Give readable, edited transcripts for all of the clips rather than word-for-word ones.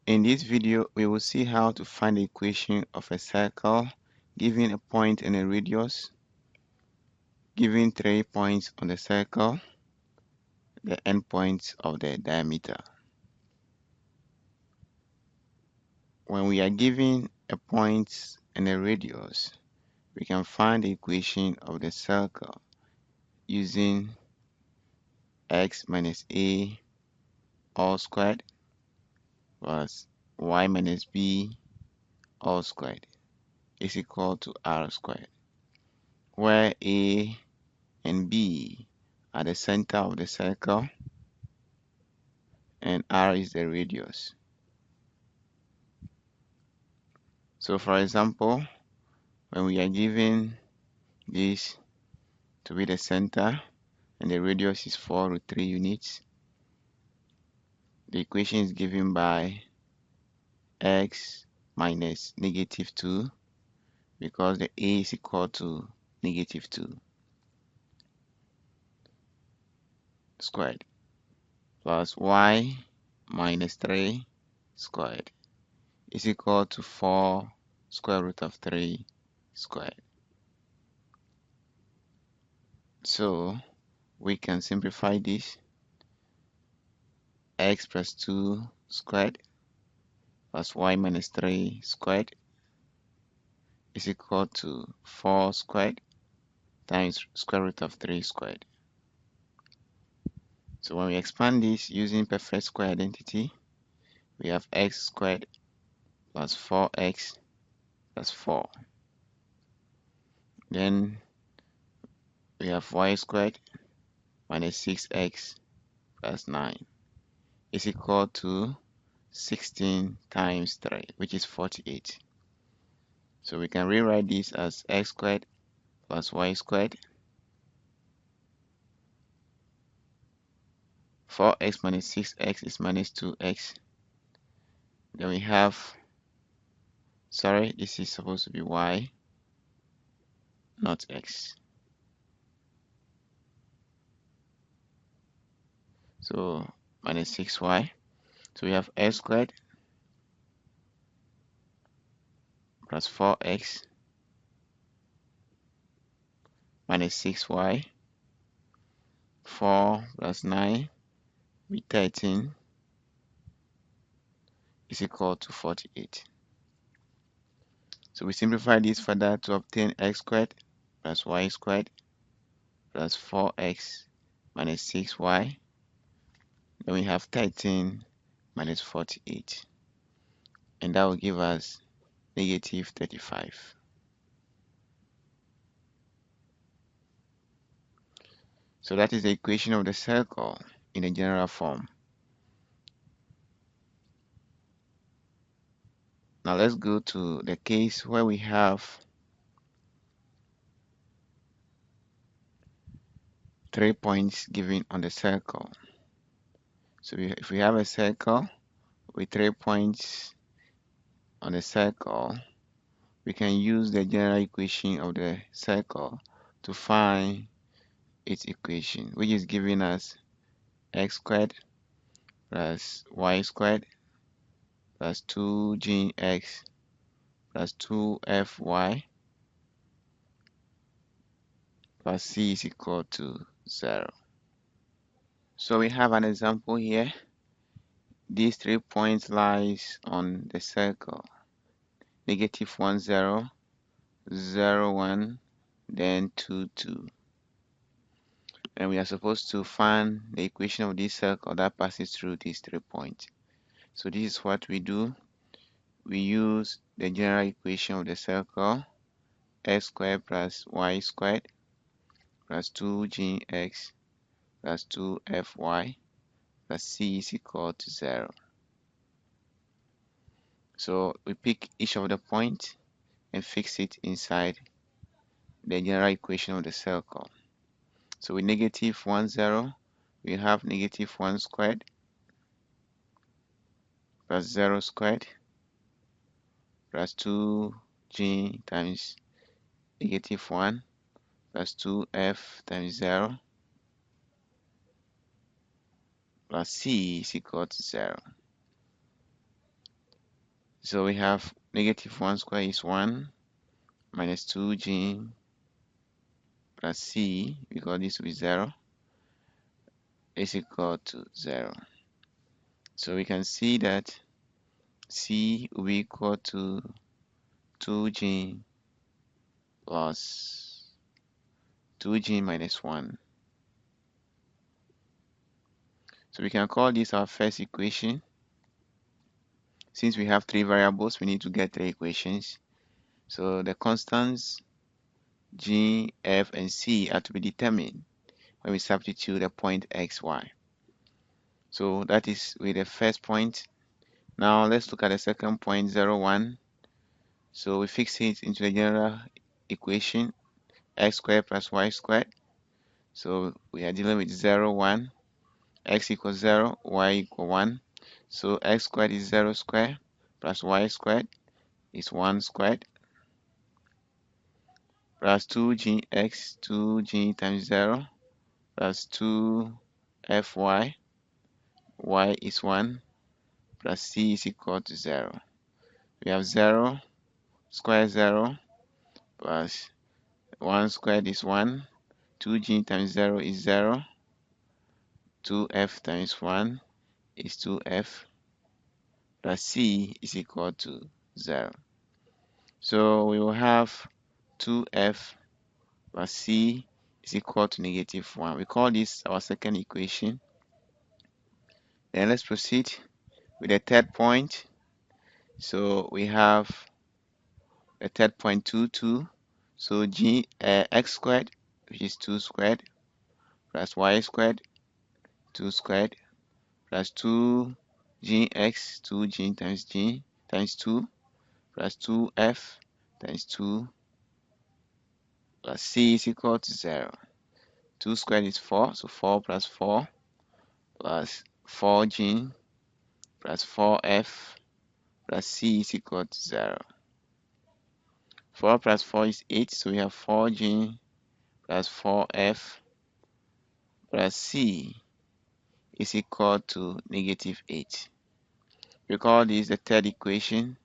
In this video, we will see how to find the equation of a circle given a point and a radius, given 3 points on the circle, the endpoints of the diameter. When we are given a point and a radius, we can find the equation of the circle using x minus a all squared plus y minus b all squared is equal to r squared, where a and b are the center of the circle and r is the radius. So for example, when we are given this to be the center and the radius is 4√3 units, the equation is given by x minus -2 because the a is equal to -2 squared plus y minus 3 squared is equal to 4 square root of 3 squared. So we can simplify this. X plus 2 squared plus y minus 3 squared is equal to 4 squared times square root of 3 squared. So when we expand this using perfect square identity, we have x squared plus 4x plus 4. Then we have y squared minus 6x plus 9 is equal to 16 times 3, which is 48. So we can rewrite this as x squared plus y squared 4x minus 6x is minus 2x. Then we have, sorry, this is supposed to be y, not x. So minus 6y. So we have x squared plus 4x minus 6y. 4 plus 9 with 13 is equal to 48. So we simplify this further to obtain x squared plus y squared plus 4x minus 6y. Then we have 13 minus 48. And that will give us negative 35. So that is the equation of the circle in a general form. Now let's go to the case where we have 3 points given on the circle. So if we have a circle with 3 points on the circle, we can use the general equation of the circle to find its equation, which is giving us x squared plus y squared plus 2gx plus 2fy plus c is equal to 0. So we have an example here. These 3 points lies on the circle. -1, 0, 0, 1, then 2, 2. And we are supposed to find the equation of this circle that passes through these 3 points. So this is what we do. We use the general equation of the circle, x squared plus y squared plus 2gx plus 2fy plus c is equal to 0. So we pick each of the points and fix it inside the general equation of the circle. So with -1, 0, we have -1 squared plus 0 squared plus 2g times -1 plus 2f times 0 plus c is equal to 0. So we have negative 1 square is 1 minus 2g plus c, because this will be 0, is equal to 0. So we can see that c will be equal to 2g plus 2g minus 1. So we can call this our first equation. Since we have three variables, we need to get three equations. So the constants g, f, and c are to be determined when we substitute the point x, y. So that is with the first point. Now let's look at the second point, 0, 1. So we fix it into the general equation, x squared plus y squared. So we are dealing with 0, 1, x equals 0, y equals 1. So x squared is 0 squared plus y squared is 1 squared plus 2gx, 2g times 0 plus 2fy, y is 1 plus c is equal to 0. We have 0 square 0 plus 1 squared is 1, 2g times 0 is 0, 2f times 1 is 2f plus c is equal to 0. So we will have 2f plus c is equal to negative 1. We call this our second equation. Then let's proceed with the third point. So we have the third point 2, 2. So x squared, which is 2 squared, plus y squared, 2 squared, plus 2gx, 2g times g times 2, plus 2f times 2, plus c is equal to 0. 2 squared is 4, so 4 plus 4, plus 4g plus 4f plus c is equal to 0. 4 plus 4 is 8, so we have 4g plus 4f plus c is equal to negative 8. We call this the third equation.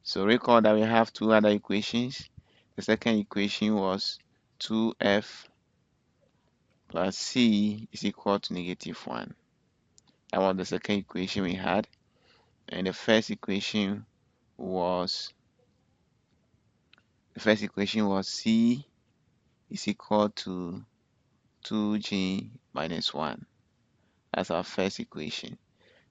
So recall that we have two other equations. The second equation was 2f plus c is equal to negative 1. That was the second equation we had. And the first equation was c is equal to 2g minus 1. That's our first equation.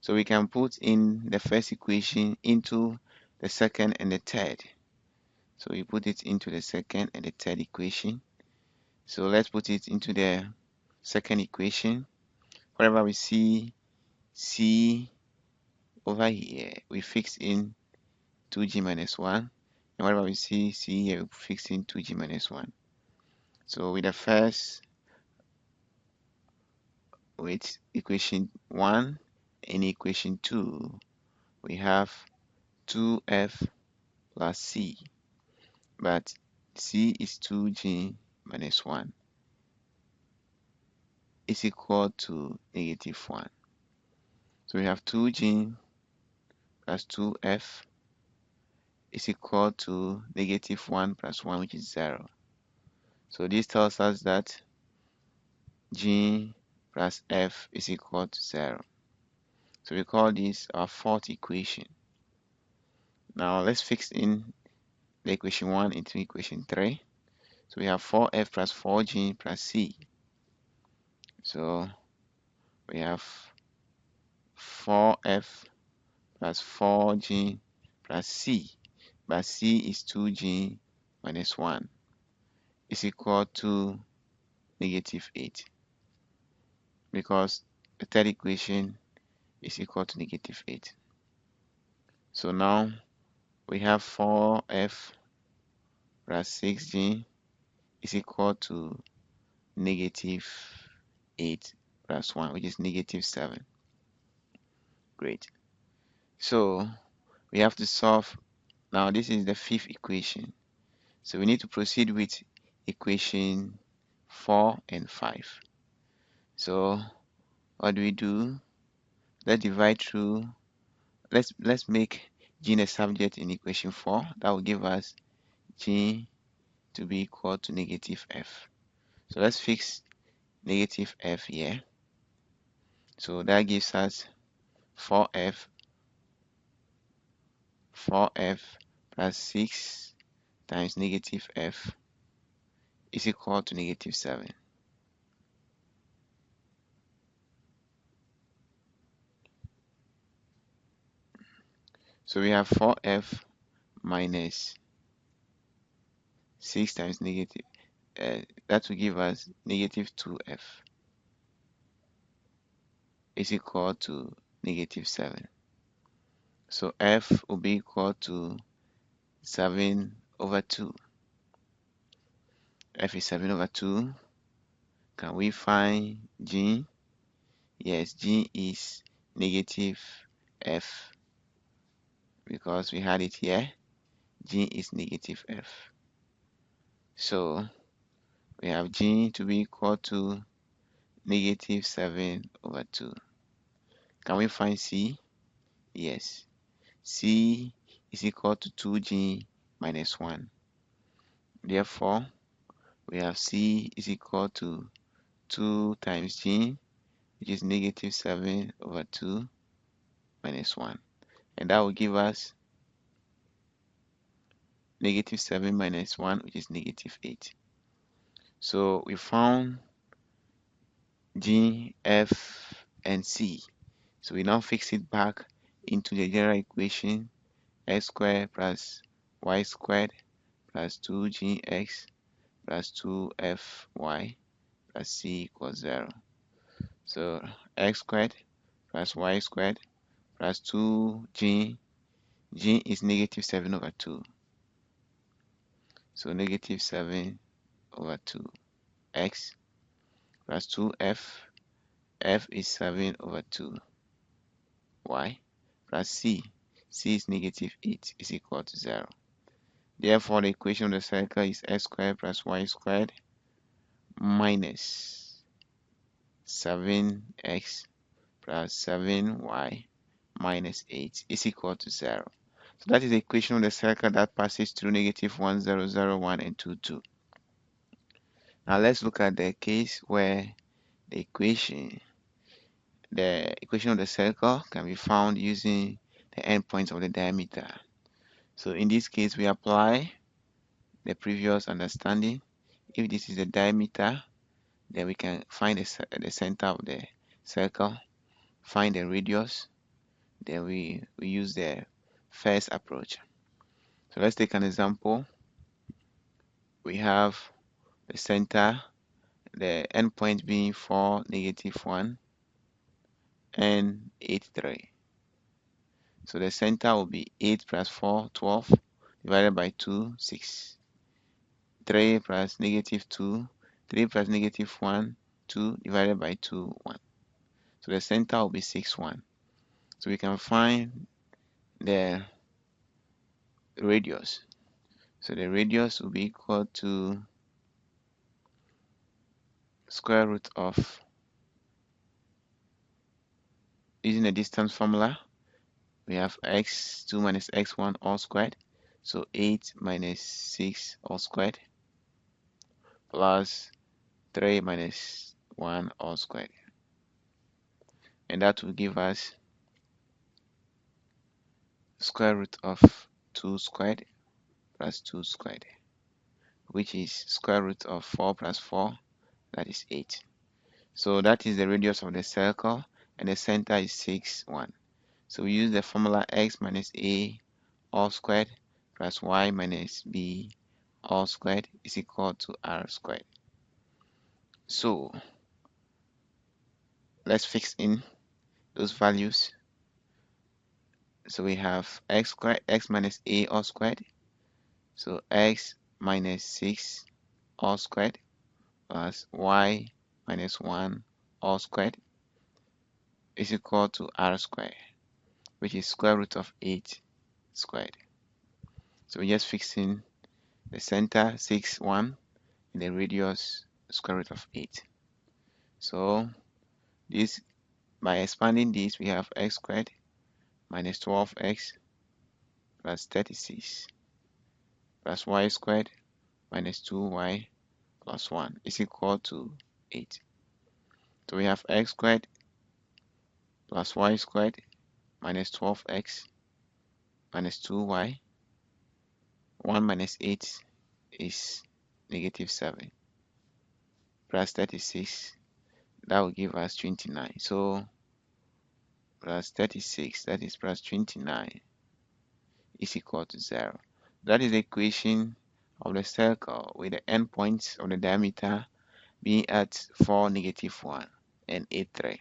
So we can put in the first equation into the second and the third. So we put it into the second and the third equation. So let's put it into the second equation. Wherever we see c over here, we fix in 2g minus 1. And wherever we see c here, we fix in 2g minus 1. So with equation 1 and equation 2, we have 2f plus c, but c is 2g minus 1 is equal to negative 1. So we have 2g plus 2f is equal to negative 1 plus 1, which is 0. So this tells us that g plus f is equal to 0. So we call this our fourth equation. Now let's fix in the equation 1 into equation 3. So we have 4f plus 4g plus c. So we have 4f plus 4g plus c, but c is 2g minus 1 is equal to negative 8, because the third equation is equal to negative 8. So now we have 4f plus 6g is equal to negative 8 plus 1, which is negative 7. Great. So we have to solve. Now this is the fifth equation. So we need to proceed with equation 4 and 5. So what do? Let's divide through. Let's make G in the subject in equation 4. That will give us G to be equal to negative F. So let's fix negative F here. So that gives us 4F plus 6 times negative F is equal to negative 7. So we have 4F minus 6 times negative, that will give us negative 2F is equal to negative 7. So F will be equal to 7 over 2. F is 7 over 2. Can we find G? Yes, G is negative F because we had it here. G is negative F. So we have G to be equal to negative 7 over 2. Can we find C? Yes. C is equal to 2G minus 1. Therefore, we have C is equal to 2 times G, which is negative 7 over 2 minus 1. And that will give us negative 7 minus 1, which is negative 8. So we found G, F, and C. So we now fix it back into the general equation x squared plus y squared plus 2gx plus 2fy plus c equals 0. So x squared plus y squared plus 2g, g is negative 7 over 2. So negative 7 over 2 x plus 2f, f is 7 over 2 y plus c, c is negative 8 is equal to 0. Therefore, the equation of the circle is x squared plus y squared minus 7x plus 7y minus 8 is equal to 0. So that is the equation of the circle that passes through negative 1, 0, 0, 1, and 2, 2. Now let's look at the case where the equation of the circle can be found using the endpoints of the diameter. So in this case, we apply the previous understanding. If this is the diameter, then we can find the center of the circle, find the radius, then we use the first approach. So let's take an example. We have the center, the endpoint being 4, negative 1, and 8, 3. So the center will be 8 plus 4, 12, divided by 2, 6. 3 plus negative 2, 3 plus negative 1, 2, divided by 2, 1. So the center will be 6, 1. So we can find the radius. So the radius will be equal to square root of, using the distance formula, we have x2 minus x1 all squared. So 8 minus 6 all squared plus 3 minus 1 all squared. And that will give us square root of 2 squared plus 2 squared, which is square root of 4 plus 4, that is 8. So that is the radius of the circle, and the center is 6, 1. So we use the formula x minus a all squared plus y minus b all squared is equal to r squared. So let's fix in those values. So we have x squared, x minus a all squared. So x minus 6 all squared plus y minus 1 all squared is equal to r squared, which is square root of 8 squared. So we're just fixing the center 6, 1, and the radius square root of 8. So this, by expanding this, we have x squared minus 12x plus 36 plus y squared minus 2y plus 1 is equal to 8. So we have x squared plus y squared minus 12x minus 2y. 1 minus 8 is negative 7 plus 36. That will give us 29. So plus 36, that is plus 29, is equal to 0. That is the equation of the circle with the endpoints of the diameter being at 4, negative 1, and 8, 3.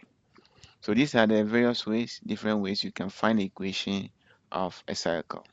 So these are the various ways, different ways you can find the equation of a circle.